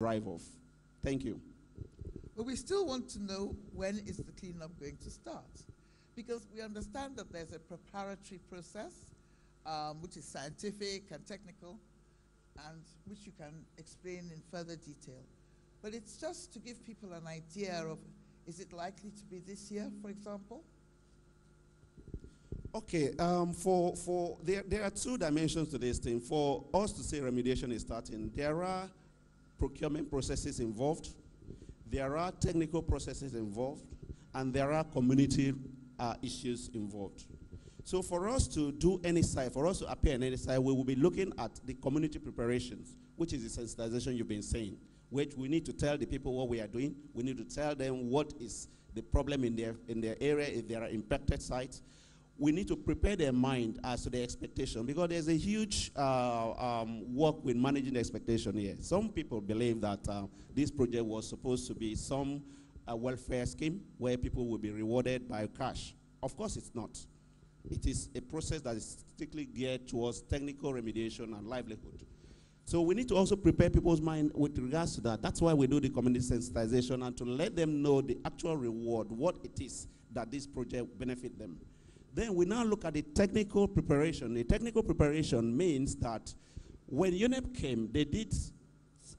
drive off. Thank you. But we still want to know, when is the cleanup going to start? Because we understand that there's a preparatory process, which is scientific and technical, and which you can explain in further detail. But it's just to give people an idea of, is it likely to be this year, for example? Okay, there are two dimensions to this thing. For us to say remediation is starting, there are procurement processes involved, there are technical processes involved, and there are community issues involved. So for us to do any site, for us to appear in any site, we will be looking at the community preparations, which is the sensitization you've been saying, which we need to tell the people what we are doing. We need to tell them what is the problem in their area, if there are impacted sites. We need to prepare their mind as to the expectation, because there's a huge work with managing the expectation here. Some people believe that this project was supposed to be some welfare scheme where people will be rewarded by cash. Of course it's not. It is a process that is strictly geared towards technical remediation and livelihood. So we need to also prepare people's mind with regards to that. That's why we do the community sensitization, and to let them know the actual reward, what it is that this project benefit them. Then we now look at the technical preparation. The technical preparation means that when UNEP came, they did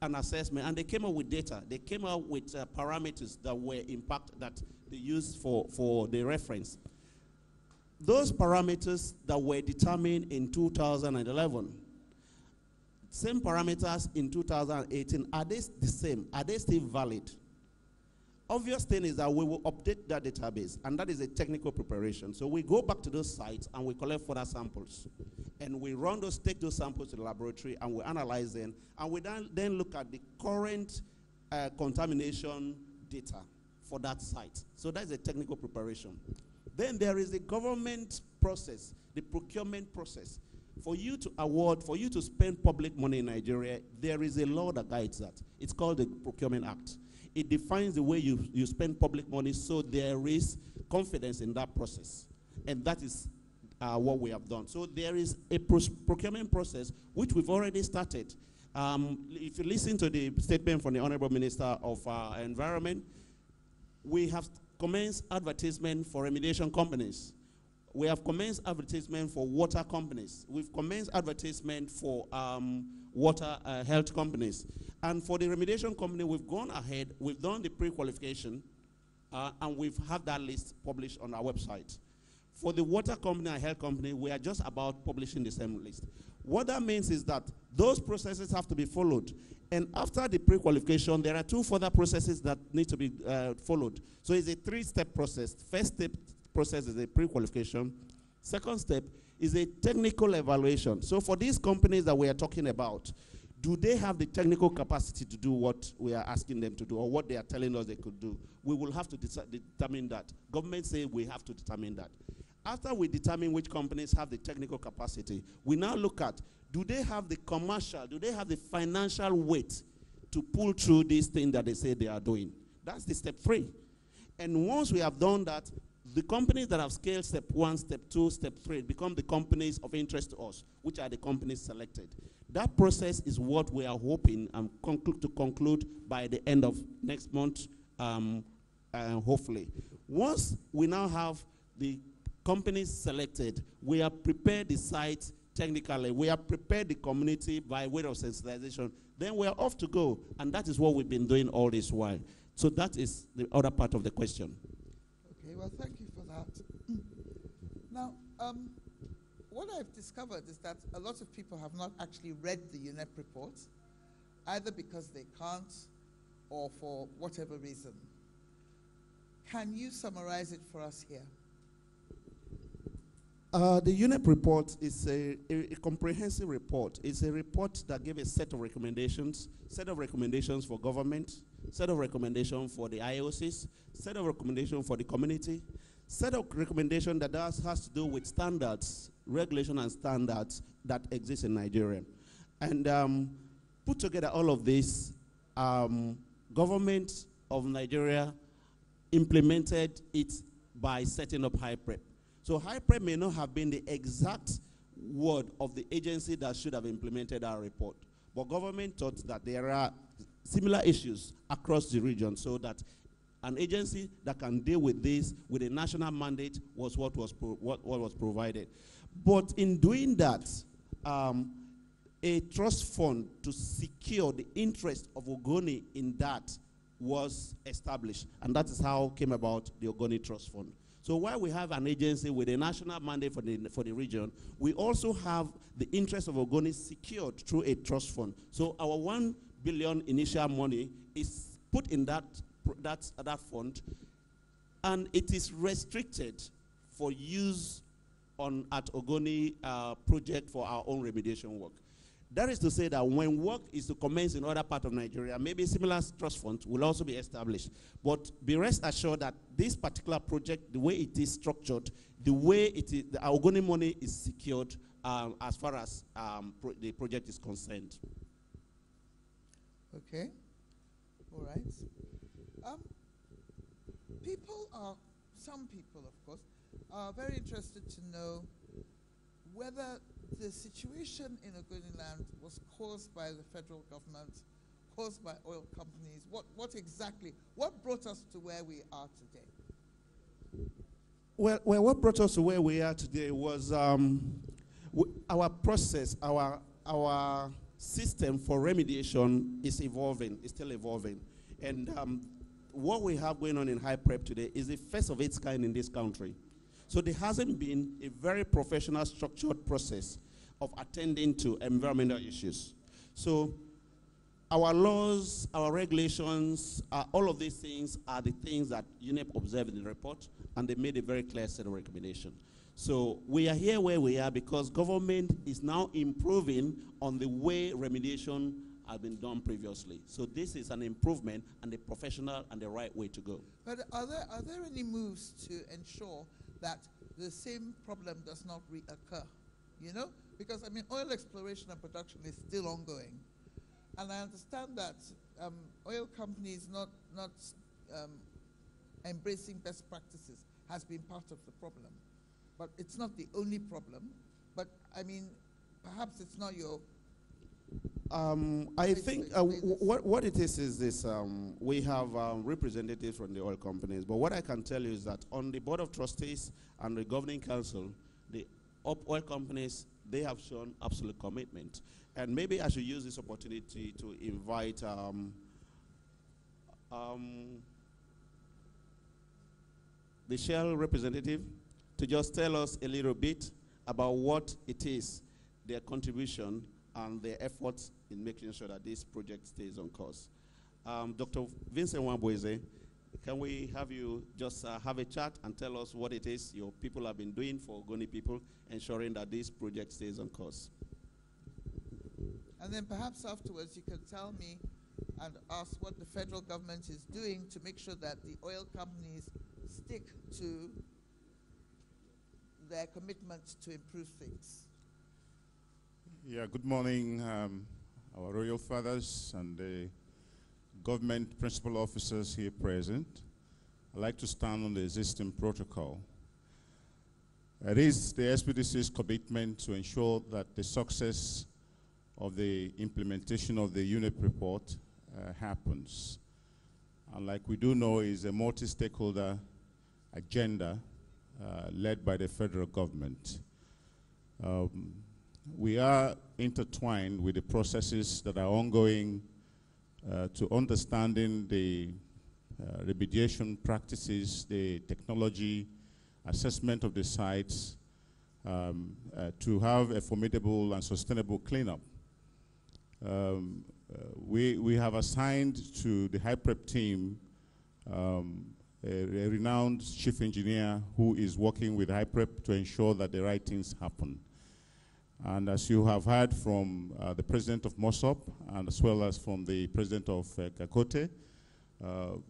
an assessment and they came up with data. They came out with parameters that were impact that they used for the reference. Those parameters that were determined in 2011, same parameters in 2018, are they the same? Are they still valid? Obvious thing is that we will update that database, and that is a technical preparation. So we go back to those sites and we collect further samples. And we take those samples to the laboratory and we analyze them, and we then look at the current contamination data for that site. So that's a technical preparation. Then there is the government process, the procurement process. For you to award, for you to spend public money in Nigeria, there is a law that guides that. It's called the Procurement Act. It defines the way you spend public money, so there is confidence in that process. And that is what we have done. So there is a procurement process which we've already started. If you listen to the statement from the Honorable Minister of Environment, we have commenced advertisement for remediation companies. We have commenced advertisement for water companies. We've commenced advertisement for water health companies. And for the remediation company, we've gone ahead, we've done the pre-qualification, and we've had that list published on our website. For the water company and health company, we are just about publishing the same list. What that means is that those processes have to be followed. And after the pre-qualification, there are two further processes that need to be followed. So it's a three-step process. First step process is a pre-qualification. Second step is a technical evaluation. So for these companies that we are talking about, do they have the technical capacity to do what we are asking them to do, or what they are telling us they could do? We will have to determine that. Government say we have to determine that. After we determine which companies have the technical capacity, we now look at, do they have the commercial, do they have the financial weight to pull through this thing that they say they are doing? That's the step 3. And once we have done that, the companies that have scaled step 1, step 2, step 3 become the companies of interest to us, which are the companies selected. That process is what we are hoping to conclude by the end of next month, hopefully. Once we now have the companies selected, we have prepared the site technically, we have prepared the community by way of sensitization, then we are off to go, and that is what we've been doing all this while. So that is the other part of the question. Okay, well, thank you for that. Now, what I've discovered is that a lot of people have not actually read the UNEP report, either because they can't or for whatever reason. Can you summarize it for us here? The UNEP report is a comprehensive report. It's a report that gave a set of recommendations for government, set of recommendations for the IOCs, set of recommendations for the community, set of recommendations that has to do with standards, regulation and standards that exist in Nigeria. And put together all of this, government of Nigeria implemented it by setting up HIPREP. So HIPREP may not have been the exact word of the agency that should have implemented our report, but government thought that there are similar issues across the region, so that an agency that can deal with this with a national mandate was what was provided. But in doing that, a trust fund to secure the interest of Ogoni in that was established, and that is how came about the Ogoni Trust Fund. So while we have an agency with a national mandate for the region, we also have the interest of Ogoni secured through a trust fund. So our 1 billion initial money is put in that fund, and it is restricted for use at Ogoni project for our own remediation work. That is to say that when work is to commence in other parts of Nigeria, maybe similar trust funds will also be established. But be rest assured that this particular project, the way it is structured, the way it is, the Ogoni money is secured as far as the project is concerned. Okay, all right. Some people, of course, are very interested to know whether the situation in Ogoni land was caused by the federal government, caused by oil companies. What brought us to where we are today? Well, what brought us to where we are today was our process, our system for remediation is evolving, is still evolving. And what we have going on in high prep today is the first of its kind in this country. So there hasn't been a very professional, structured process of attending to environmental issues. So our laws, our regulations, all of these things are the things that UNEP observed in the report, and they made a very clear set of recommendations. So we are here where we are because government is now improving on the way remediation has been done previously. So this is an improvement and a professional and the right way to go. But are there any moves to ensure that the same problem does not reoccur? You know, because I mean, oil exploration and production is still ongoing, and I understand that oil companies not embracing best practices has been part of the problem, but it's not the only problem. But I mean, perhaps it's not your. I think what it is this, we have representatives from the oil companies, but what I can tell you is that on the Board of Trustees and the Governing Council, the oil companies, they have shown absolute commitment. And maybe I should use this opportunity to invite the Shell representative to just tell us a little bit about what it is, their contribution and their efforts in making sure that this project stays on course. Dr. Vincent Wamboise, can we have you just have a chat and tell us what it is your people have been doing for Ogoni people, ensuring that this project stays on course? And then perhaps afterwards you can tell me and ask what the federal government is doing to make sure that the oil companies stick to their commitment to improve things. Yeah, good morning, our royal fathers and the government principal officers here present. I'd like to stand on the existing protocol. It is the SPDC's commitment to ensure that the success of the implementation of the UNEP report happens. And like we do know, is a multi-stakeholder agenda led by the federal government. We are intertwined with the processes that are ongoing to understanding the remediation practices, the technology, assessment of the sites, to have a formidable and sustainable cleanup. We have assigned to the high prep team a renowned chief engineer who is working with high prep to ensure that the right things happen. And as you have heard from the president of MOSOP, and as well as from the president of Kakote,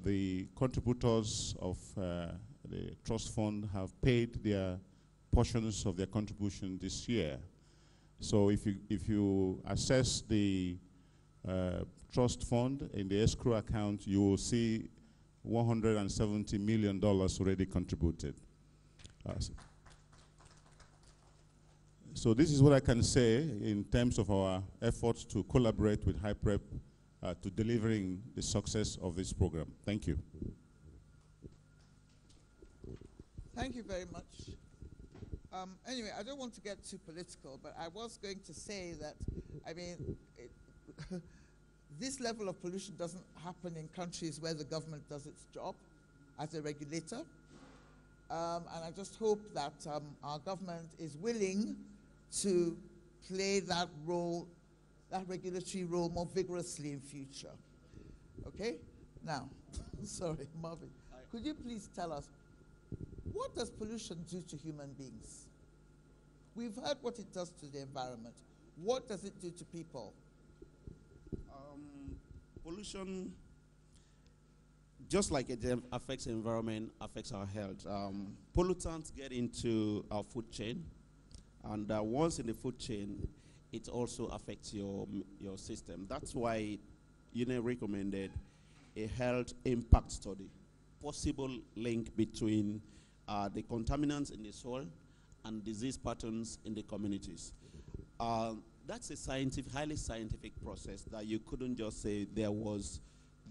the contributors of the trust fund have paid their portions of their contribution this year. So if you assess the trust fund in the escrow account, you will see $170 million already contributed. So this is what I can say in terms of our efforts to collaborate with high prep to delivering the success of this program. Thank you. Thank you very much. Anyway, I don't want to get too political, but I was going to say that, I mean, this level of pollution doesn't happen in countries where the government does its job as a regulator. And I just hope that our government is willing to play that role, that regulatory role, more vigorously in future. Okay? Now, sorry, Marvin, could you please tell us, what does pollution do to human beings? We've heard what it does to the environment. What does it do to people? Pollution, just like it affects the environment, affects our health. Pollutants get into our food chain, and once in the food chain, it also affects your system. That's why UNE recommended a health impact study, possible link between the contaminants in the soil and disease patterns in the communities. That's a highly scientific process that you couldn't just say there was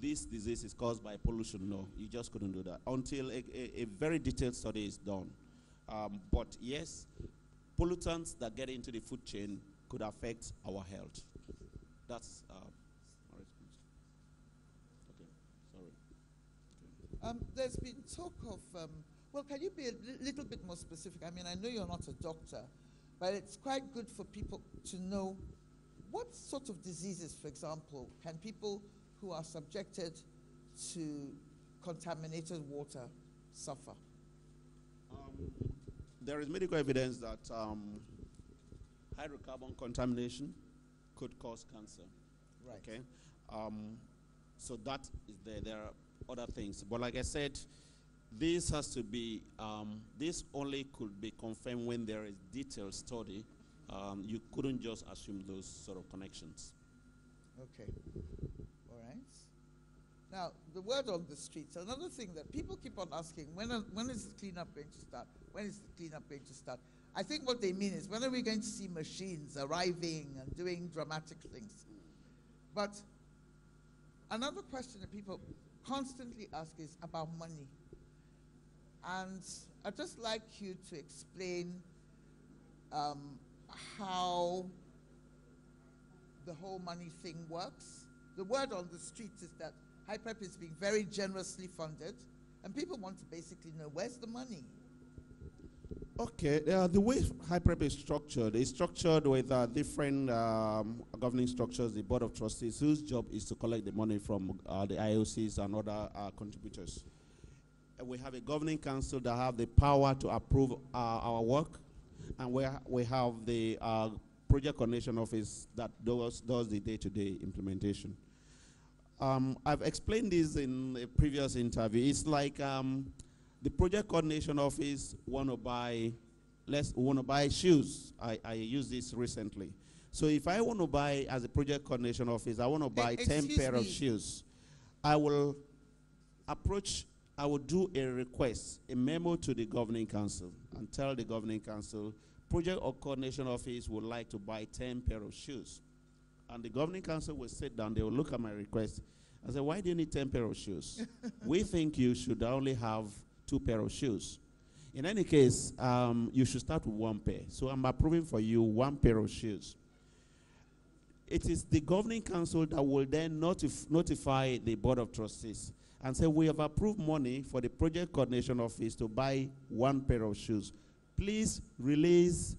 this disease is caused by pollution. No, you just couldn't do that until a very detailed study is done. But yes, pollutants that get into the food chain could affect our health. That's my response. Okay, sorry. Okay. There's been talk of, well, can you be a little bit more specific? I mean, I know you're not a doctor, but it's quite good for people to know what sort of diseases, for example, can people who are subjected to contaminated water suffer? There is medical evidence that hydrocarbon contamination could cause cancer. Right. Okay. So that is there. There are other things, but like I said, this has to be. This only could be confirmed when there is detailed study. You couldn't just assume those sort of connections. Okay. All right. Now, the word on the streets, another thing that people keep on asking, when is the cleanup going to start? When is the cleanup going to start? I think what they mean is, when are we going to see machines arriving and doing dramatic things? But another question that people constantly ask is about money. And I'd just like you to explain how the whole money thing works. The word on the streets is that HYPEP is being very generously funded, and people want to basically know, where's the money? Okay, the way HYPEP is structured with different governing structures, the Board of Trustees, whose job is to collect the money from the IOCs and other contributors. And we have a governing council that have the power to approve our work, and we have the project coordination office that does the day-to-day implementation. I've explained this in a previous interview. It's like the project coordination office want to buy shoes. I used this recently. So if I want to buy, as a project coordination office, I want to buy 10 pair of shoes. I will do a request, a memo to the governing council, and tell the governing council, project or coordination office would like to buy 10 pair of shoes. And the governing council will sit down, they will look at my request. I say, why do you need 10 pair of shoes? We think you should only have 2 pair of shoes. In any case, you should start with 1 pair. So I'm approving for you 1 pair of shoes. It is the governing council that will then notify the Board of Trustees and say, we have approved money for the project coordination office to buy 1 pair of shoes. Please release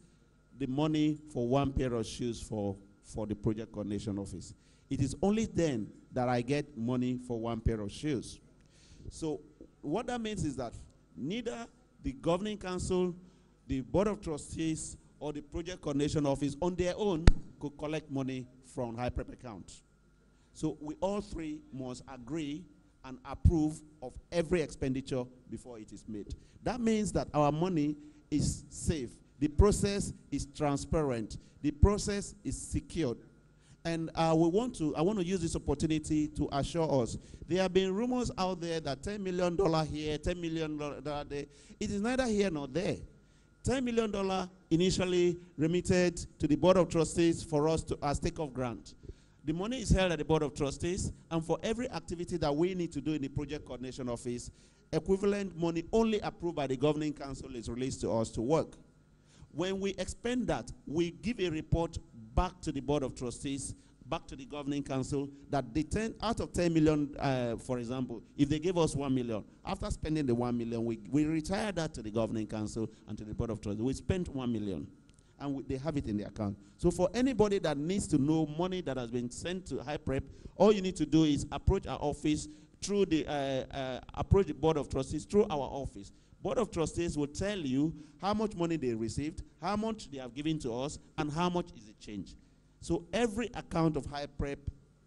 the money for 1 pair of shoes for the project coordination office. It is only then that I get money for 1 pair of shoes. So what that means is that neither the governing council, the Board of Trustees, or the project coordination office on their own could collect money from HYPEP account. So we all three must agree and approve of every expenditure before it is made. That means that our money is safe. The process is transparent. The process is secured. And I want to use this opportunity to assure us, there have been rumors out there that $10 million here, $10 million there. It is neither here nor there. $10 million initially remitted to the Board of Trustees for us to as take-off grant. The money is held at the Board of Trustees, and for every activity that we need to do in the Project Coordination Office, equivalent money only approved by the Governing Council is released to us to work. When we expend that, we give a report back to the Board of Trustees, back to the Governing Council, that the out of 10 million, for example, if they give us 1 million, after spending the 1 million, we retire that to the Governing Council and to the Board of Trustees. We spent 1 million, and they have it in the account. So for anybody that needs to know money that has been sent to High Prep, all you need to do is approach our office through the, approach the Board of Trustees through our office. Board of Trustees will tell you how much money they received, how much they have given to us, and how much is the change. So every account of High Prep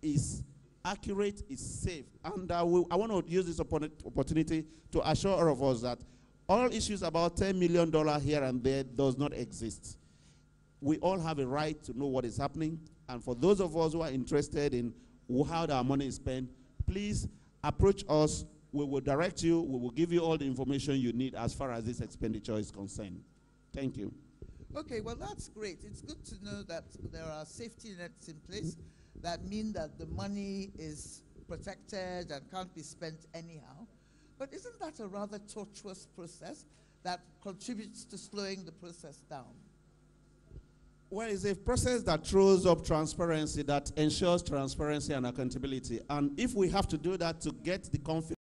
is accurate, is safe. And I want to use this opportunity to assure all of us that all issues about $10 million here and there does not exist. We all have a right to know what is happening. And for those of us who are interested in how our money is spent, please approach us. We will direct you. We will give you all the information you need as far as this expenditure is concerned. Thank you. Okay, well, that's great. It's good to know that there are safety nets in place that mean that the money is protected and can't be spent anyhow. But isn't that a rather tortuous process that contributes to slowing the process down? Well, it's a process that throws up transparency, that ensures transparency and accountability. And if we have to do that to get the confidence